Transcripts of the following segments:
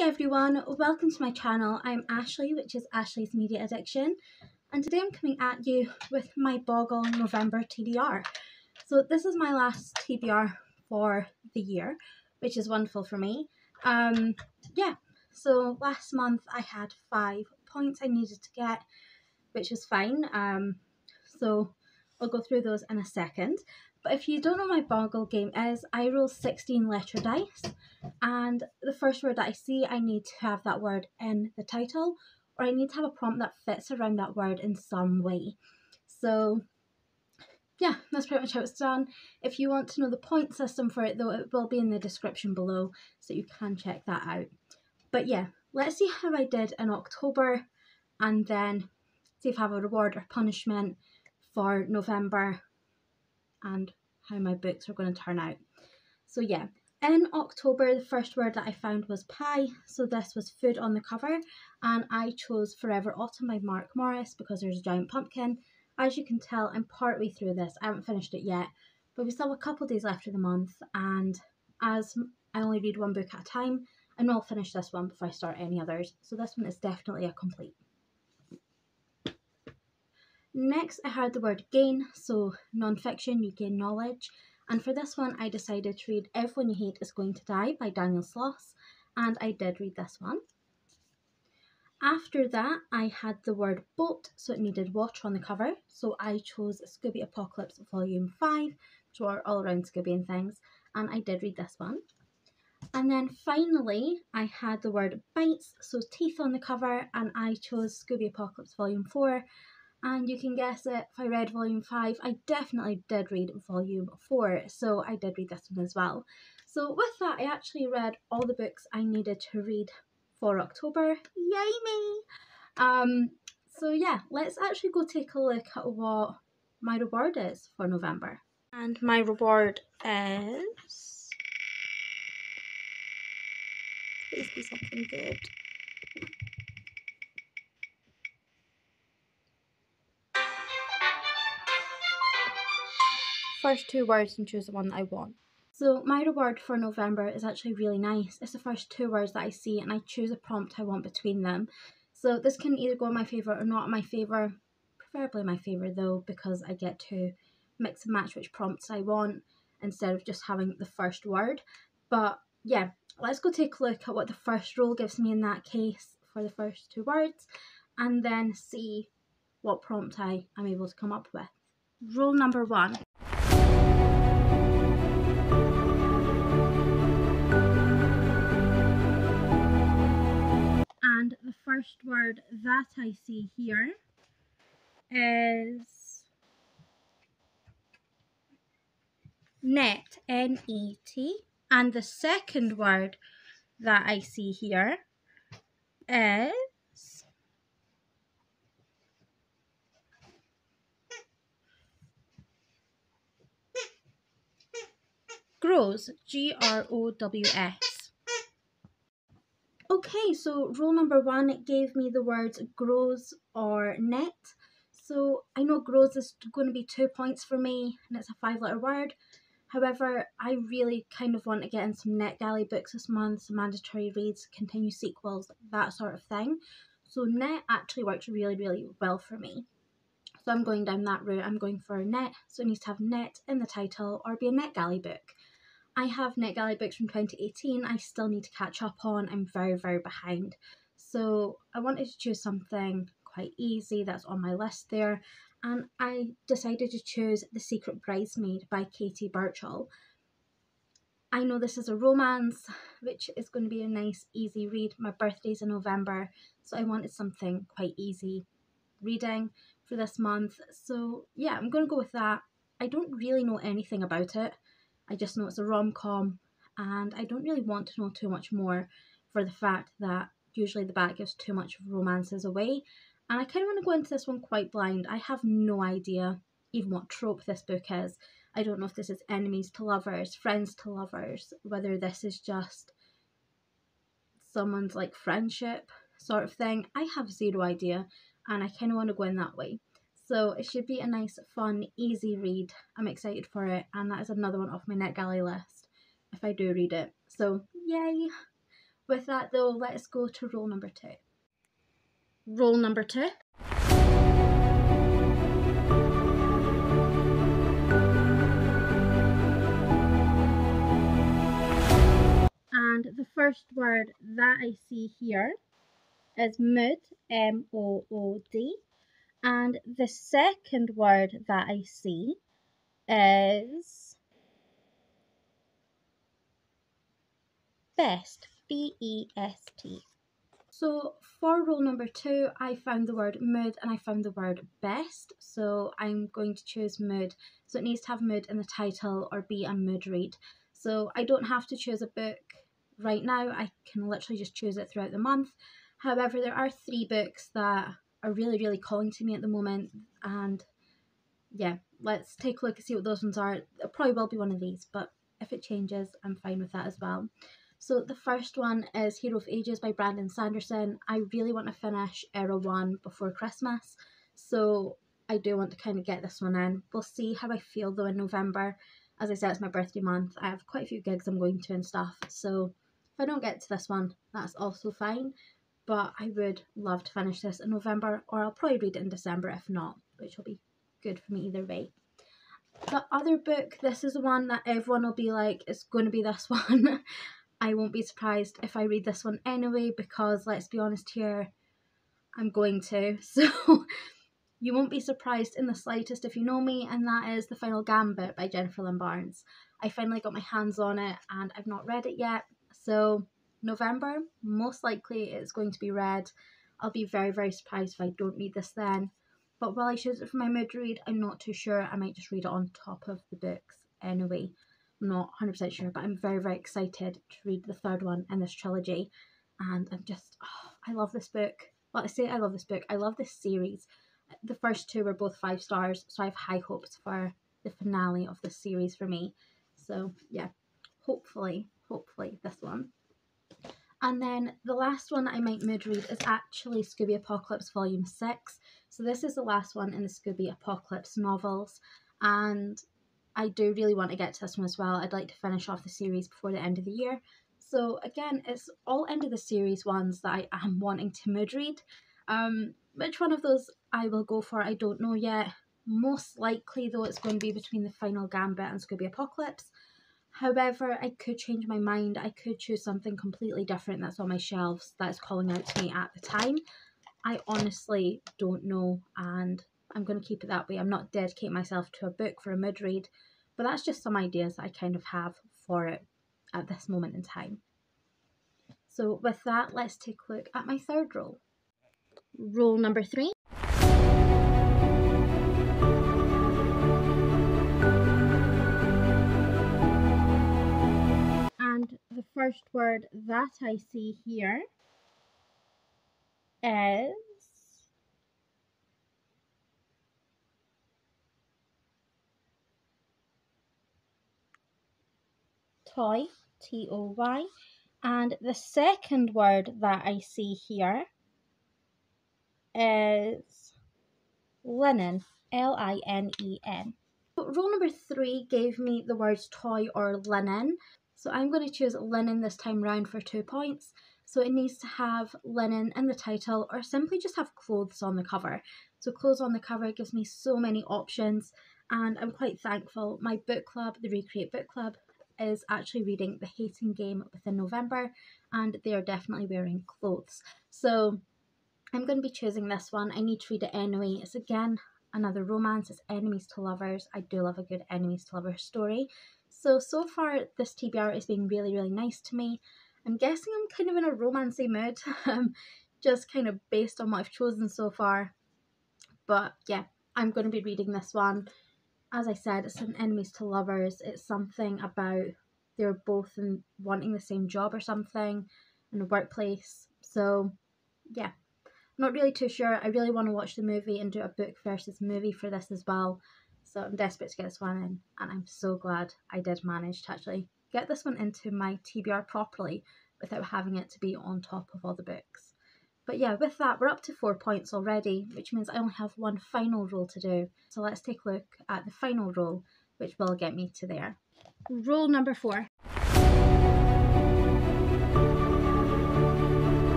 Hi everyone, welcome to my channel. I'm Ashley, which is Ashley's Media Addiction, and today I'm coming at you with my Boggle November TBR. So this is my last TBR for the year, which is wonderful for me. So last month I had 5 points I needed to get, which is fine. So I'll go through those in a second. But if you don't know what my Boggle game is, I roll 16 letter dice, and the first word that I see, I need to have that word in the title, or I need to have a prompt that fits around that word in some way. So yeah, that's pretty much how it's done. If you want to know the point system for it though, it will be in the description below, so you can check that out. But yeah, let's see how I did in October, and then see if I have a reward or punishment for November and how my books are going to turn out. So yeah, in October the first word that I found was pie, so this was food on the cover, and I chose Forever Autumn by Mark Morris because there's a giant pumpkin. As you can tell, I'm partway through this. I haven't finished it yet, but we still have a couple days left of the month, and as I only read one book at a time, I know I'll finish this one before I start any others, so this one is definitely a complete. Next, I had the word gain, so non-fiction, you gain knowledge. And for this one, I decided to read Everyone You Hate Is Going to Die by Daniel Sloss, and I did read this one. After that, I had the word boat, so it needed water on the cover, so I chose Scooby Apocalypse Volume 5, which were all around Scooby and things, and I did read this one. And then finally, I had the word bites, so teeth on the cover, and I chose Scooby Apocalypse Volume 4. And you can guess it, if I read Volume 5, I definitely did read Volume 4, so I did read this one as well. So with that, I actually read all the books I needed to read for October. Yay me! So yeah, let's actually go take a look at what my reward is for November. And my reward is... please be something good. First 2 words and choose the one that I want. So my reward for November is actually really nice. It's the first 2 words that I see, and I choose a prompt I want between them. So this can either go in my favour or not in my favour. Preferably my favour though, because I get to mix and match which prompts I want instead of just having the first word. But yeah, let's go take a look at what the first roll gives me in that case for the first 2 words, and then see what prompt I am able to come up with. Roll number 1. And the first word that I see here is net, N-E-T. And the second word that I see here is grows, G-R-O-W-S. Okay, so rule number 1, it gave me the words grows or net. So I know grows is going to be 2 points for me, and it's a 5-letter word. However, I really kind of want to get in some NetGalley books this month, some mandatory reads, continue sequels, that sort of thing. So net actually works really, really well for me. So I'm going down that route. I'm going for net, so it needs to have net in the title or be a NetGalley book. I have NetGalley books from 2018 I still need to catch up on. I'm very, very behind. So I wanted to choose something quite easy that's on my list there, and I decided to choose The Secret Bridesmaid by Katie Birchall. I know this is a romance, which is going to be a nice, easy read. My birthday's in November, so I wanted something quite easy reading for this month. So yeah, I'm going to go with that. I don't really know anything about it. I just know it's a rom-com, and I don't really want to know too much more for the fact that usually the back gives too much romances away, and I kind of want to go into this one quite blind. I have no idea even what trope this book is. I don't know if this is enemies to lovers, friends to lovers, whether this is just someone's like friendship sort of thing. I have zero idea, and I kind of want to go in that way. So it should be a nice, fun, easy read. I'm excited for it, and that is another one off my NetGalley list if I do read it. So yay! With that though, let's go to roll number 2. Roll number 2. And the first word that I see here is mood, M-O-O-D. And the second word that I see is best, B-E-S-T. So for roll number 2, I found the word mood and I found the word best. So I'm going to choose mood. So it needs to have mood in the title or be a mood read. So I don't have to choose a book right now. I can literally just choose it throughout the month. However, there are 3 books that are really, really calling to me at the moment. And yeah, let's take a look and see what those ones are. It probably will be one of these, but if it changes, I'm fine with that as well. So the first one is Hero of Ages by Brandon Sanderson. I really want to finish Era 1 before Christmas, so I do want to kind of get this one in. We'll see how I feel though in November. As I said, it's my birthday month. I have quite a few gigs I'm going to and stuff, so if I don't get to this one, that's also fine. But I would love to finish this in November, or I'll probably read it in December if not, which will be good for me either way. The other book, this is the one that everyone will be like, it's going to be this one. I won't be surprised if I read this one anyway, because let's be honest here, I'm going to. So you won't be surprised in the slightest if you know me, and that is The Final Gambit by Jennifer Lynn Barnes. I finally got my hands on it and I've not read it yet. So November, most likely it's going to be read. I'll be very, very surprised if I don't read this then. But while I choose it for my mood read, I'm not too sure. I might just read it on top of the books anyway. I'm not 100% sure, but I'm very, very excited to read the third one in this trilogy. And I'm just, I love this book. Well, I say I love this book. I love this series. The first 2 were both 5 stars, so I have high hopes for the finale of this series for me. So yeah, hopefully this one. And then the last one I might mood read is actually Scooby Apocalypse Volume 6. So this is the last one in the Scooby Apocalypse novels, and I do really want to get to this one as well. I'd like to finish off the series before the end of the year. So again, it's all end of the series ones that I am wanting to mood read. Which one of those I will go for, I don't know yet. Most likely though, it's going to be between The Final Gambit and Scooby Apocalypse. However, I could change my mind. I could choose something completely different that's on my shelves that is calling out to me at the time. I honestly don't know, and I'm going to keep it that way. I'm not dedicating myself to a book for a mood read, but that's just some ideas that I kind of have for it at this moment in time. So with that, let's take a look at my third roll. Roll number 3. And the first word that I see here is toy, T-O-Y. And the second word that I see here is linen, L-I-N-E-N. Roll number 3 gave me the words toy or linen. So I'm going to choose linen this time round for 2 points. So it needs to have linen in the title or simply just have clothes on the cover. So clothes on the cover gives me so many options, and I'm quite thankful. My book club, the Recreate Book Club, is actually reading The Hating Game within November, and they are definitely wearing clothes. So I'm going to be choosing this one. I need to read it anyway. It's again another romance. It's enemies to lovers. I do love a good enemies to lovers story. So far this TBR is being really, really nice to me. I'm guessing I'm kind of in a romancy mood, just kind of based on what I've chosen so far. But yeah, I'm going to be reading this one. As I said, it's an enemies to lovers. It's something about they're both wanting the same job or something in a workplace. So yeah, not really too sure. I really want to watch the movie and do a book versus movie for this as well. So I'm desperate to get this one in, and I'm so glad I did manage to actually get this one into my TBR properly without having it to be on top of all the books. But yeah, with that, we're up to 4 points already, which means I only have one final roll to do. So let's take a look at the final roll, which will get me to there. Roll number 4.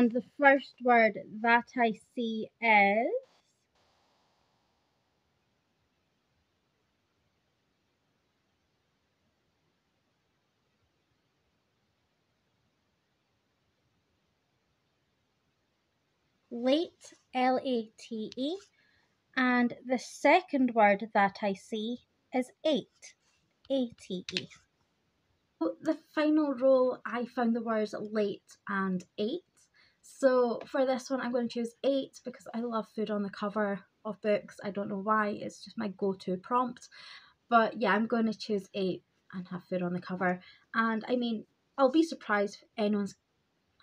And the first word that I see is late, Late. And the second word that I see is eight, Ate. So the final row, I found the words late and eight. So for this one, I'm going to choose eight because I love food on the cover of books. I don't know why, it's just my go-to prompt. But yeah, I'm going to choose eight and have food on the cover. And I mean, I'll be surprised if anyone's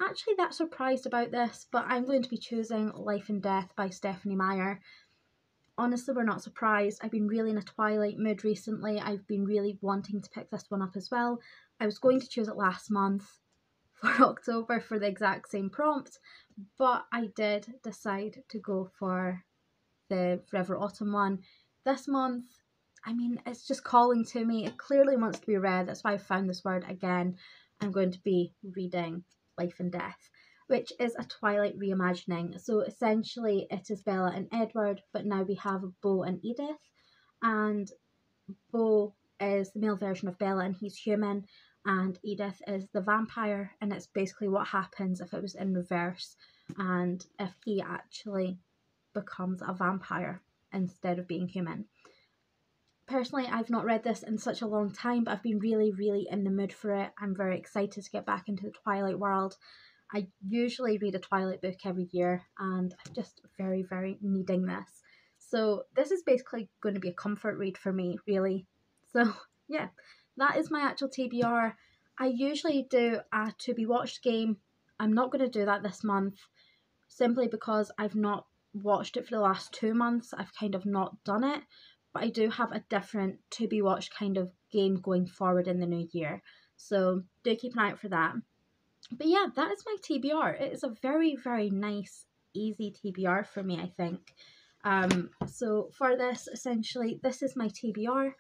actually that surprised about this, but I'm going to be choosing Life and Death by Stephanie Meyer. Honestly, we're not surprised. I've been really in a Twilight mood recently. I've been really wanting to pick this one up as well. I was going to choose it last month for October for the exact same prompt, but I did decide to go for the Forever Autumn one. This month, I mean, it's just calling to me. It clearly wants to be read. That's why I found this word again. I'm going to be reading Life and Death, which is a Twilight reimagining. So essentially, it is Bella and Edward, but now we have Beau and Edith. And Beau is the male version of Bella, and he's human. And Edith is the vampire, and it's basically what happens if it was in reverse, and if he actually becomes a vampire instead of being human. Personally, I've not read this in such a long time, but I've been really, really in the mood for it. I'm very excited to get back into the Twilight world. I usually read a Twilight book every year, and I'm just very, very needing this. So this is basically going to be a comfort read for me, really. So yeah, that is my actual TBR. I usually do a to be watched game. I'm not going to do that this month simply because I've not watched it for the last 2 months. I've kind of not done it, but I do have a different to be watched kind of game going forward in the new year. So do keep an eye out for that. But yeah, that is my TBR. It is a very, very nice, easy TBR for me, I think. So for this, essentially, this is my TBR.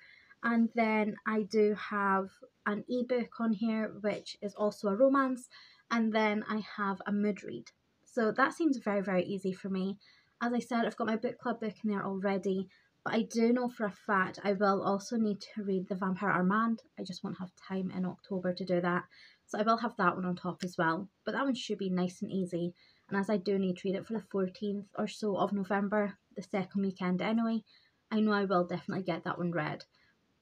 And then I do have an ebook on here, which is also a romance. And then I have a mood read. So that seems very, very easy for me. As I said, I've got my book club book in there already. But I do know for a fact I will also need to read The Vampire Armand. I just won't have time in October to do that. So I will have that one on top as well. But that one should be nice and easy. And as I do need to read it for the 14th or so of November, the second weekend anyway, I know I will definitely get that one read.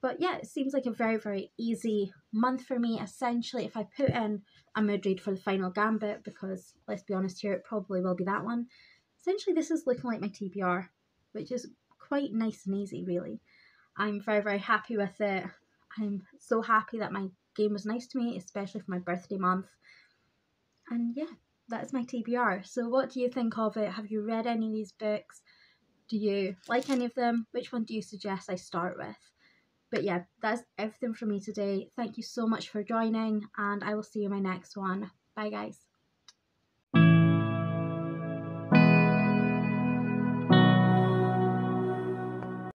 But yeah, it seems like a very, very easy month for me. Essentially, if I put in a mood read for the final gambit, because let's be honest here, it probably will be that one. Essentially, this is looking like my TBR, which is quite nice and easy, really. I'm very, very happy with it. I'm so happy that my game was nice to me, especially for my birthday month. And yeah, that's my TBR. So what do you think of it? Have you read any of these books? Do you like any of them? Which one do you suggest I start with? But yeah, that's everything from me today. Thank you so much for joining, and I will see you in my next one. Bye, guys.